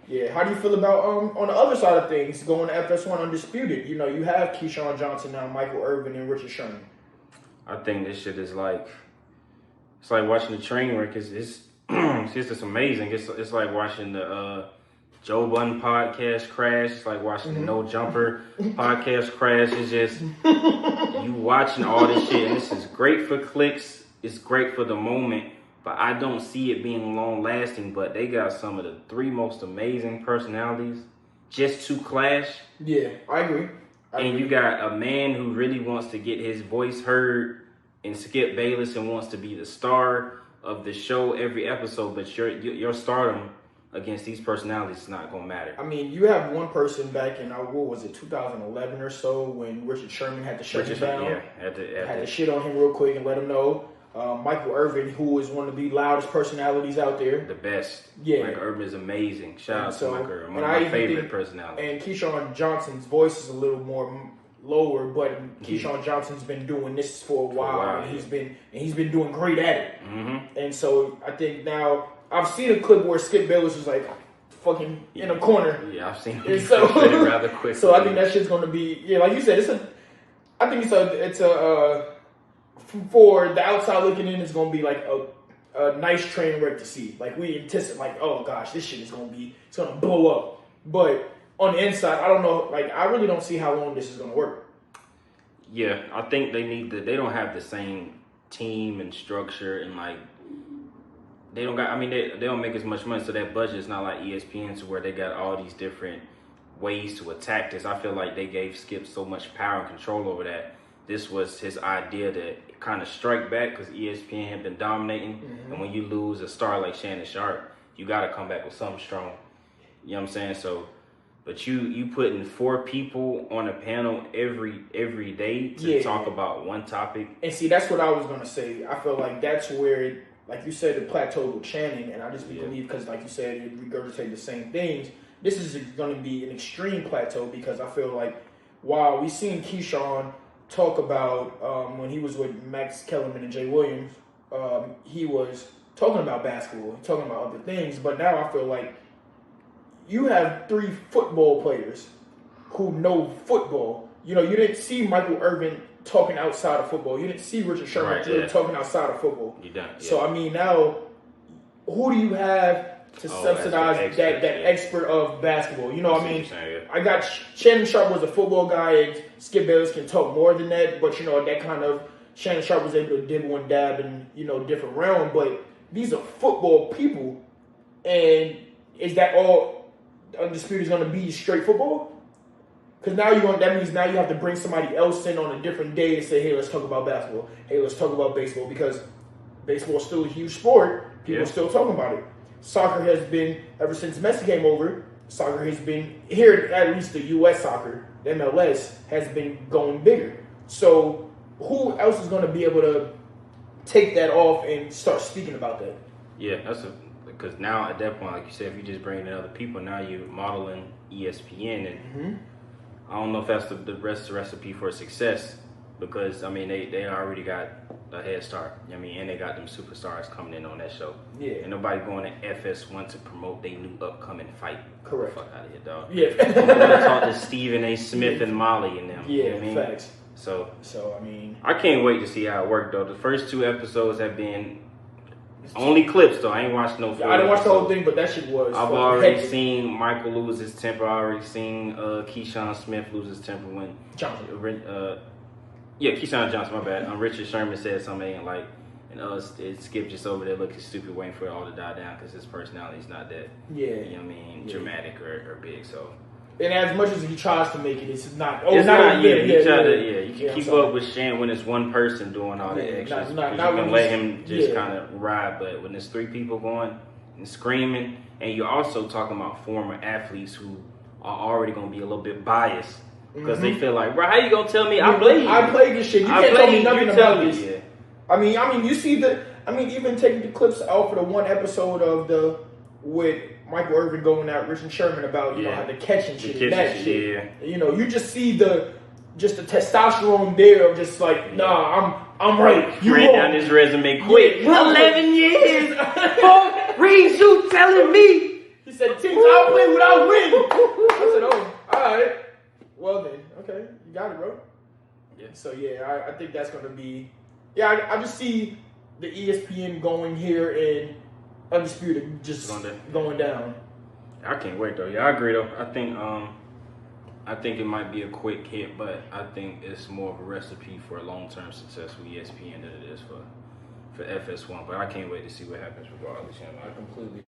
Yeah, how do you feel about on the other side of things, going to FS1 undisputed? You know, you have Keyshawn Johnson now, Michael Irvin, and Richard Sherman. I think this shit is like, it's like watching the train wreck. It's just amazing. It's like watching the Joe Budden podcast crash. It's like watching the No Jumper podcast crash. It's just you watching all this shit, and this is great for clicks. It's great for the moment, but I don't see it being long lasting. But they got some of the 3 most amazing personalities just to clash. Yeah, I agree. And you got a man who really wants to get his voice heard, and Skip Bayless, and wants to be the star of the show every episode, but your stardom against these personalities is not going to matter. I mean, you have one person back in, what was it, 2011 or so, when Richard Sherman had to shut him down. Yeah, had to shit on him real quick and let him know. Michael Irvin, who is one of the loudest personalities out there. The best. Yeah. Michael Irvin is amazing. Shout out to Michael Irvin, one of my favorite personalities. And Keyshawn Johnson's voice is a little more lower, but Keyshawn Johnson's been doing this for a while, and he's been doing great at it. Mm-hmm. And so I think now I've seen a clip where Skip Bayless was like fucking in a corner. Yeah, I've seen it rather quickly. So I think that shit's gonna be like you said. I think it's a for the outside looking in, it's gonna be like a nice train wreck to see. Like we anticipate, like, oh gosh, this shit is it's gonna blow up. But on the inside, I don't know. Like, I really don't see how long this is gonna work. Yeah, I think they don't have the same team and structure, and like they don't make as much money, so that budget is not like ESPN, to where they got all these different ways to attack this. I feel like they gave Skip so much power and control over that. This was his idea to kind of strike back, because ESPN had been dominating. Mm-hmm. And when you lose a star like Shannon Sharpe, you got to come back with something strong. You know what I'm saying? So, but you putting 4 people on a panel every day to talk about one topic. And see, that's what I was going to say. I feel like that's where, like you said, the plateau with Shannon, and I just believe, because like you said, it regurgitated the same things. This is going to be an extreme plateau, because I feel like while we've seen Keyshawn talk about when he was with Max Kellerman and Jay Williams, he was talking about basketball, talking about other things, but now I feel like you have 3 football players who know football. You know, you didn't see Michael Irvin talking outside of football. You didn't see Richard Sherman talking outside of football. You don't. Yeah. So, I mean, now, who do you have to subsidize that expert of basketball? You know what I mean? I got Shannon Sharpe was a football guy, and Skip Bayless can talk more than that, but, you know, that kind of, Shannon Sharpe was able to dibble and dab in, you know, different realm, but these are football people, and is that all Undisputed is going to be straight football? Because now that means now you have to bring somebody else in on a different day to say, hey, let's talk about basketball. Hey, let's talk about baseball, because baseball is still a huge sport. People are still talking about it. Soccer has been, ever since Messi came over, soccer has been, here at least the U.S. soccer, the MLS, has been going bigger. So who else is going to be able to take that off and start speaking about that? Yeah, because now at that point, like you said, if you just bring in other people, now you're modeling ESPN, and I don't know if that's the recipe for success, because I mean they already got a head start. I mean, and they got them superstars coming in on that show. Yeah, and nobody going to FS1 to promote their new upcoming fight. Correct. Fuck out of here, dog. Yeah, I'm gonna talk to Stephen A. Smith and Molly and them. Yeah, you know what I mean? Facts. So I mean, I can't wait to see how it worked though. The first 2 episodes have been only clips though. I ain't watched no. I didn't watch the whole thing, but that shit was. I've already seen Michael lose his temper. I already seen Keyshawn Smith lose his temper when Johnson. Keyshawn Johnson. My bad. Richard Sherman said something and Skip just over there looking stupid, waiting for it all to die down, because his personality's not that. Yeah. You know what I mean? Dramatic or big. So. And as much as he tries to make it, it's not. It's not. You can keep up with Shannon when it's one person doing all that extra. You can let him just kind of ride, but when there's 3 people going and screaming, and you're also talking about former athletes who are already going to be a little bit biased because they feel like, bro, how you gonna tell me I played this shit? You can't tell me nothing about this. Yeah. I mean, you see even taking the clips out for the one episode of with Michael Irvin going at Richard Sherman about how the catch and shit, shit. Yeah. You know, you just see the testosterone there of just like, nah, I'm right. You ran down his resume quick. 11 years. Reed, you telling me said, teams I'll play without win. I said, oh, all right. Well then, okay, you got it, bro. Yeah. So yeah, I think that's gonna be. Yeah, I just see the ESPN going here and Undisputed just going down. I can't wait though. Yeah, I agree though. I think it might be a quick hit, but I think it's more of a recipe for long-term success with ESPN than it is for FS1. But I can't wait to see what happens regardless. You know, I completely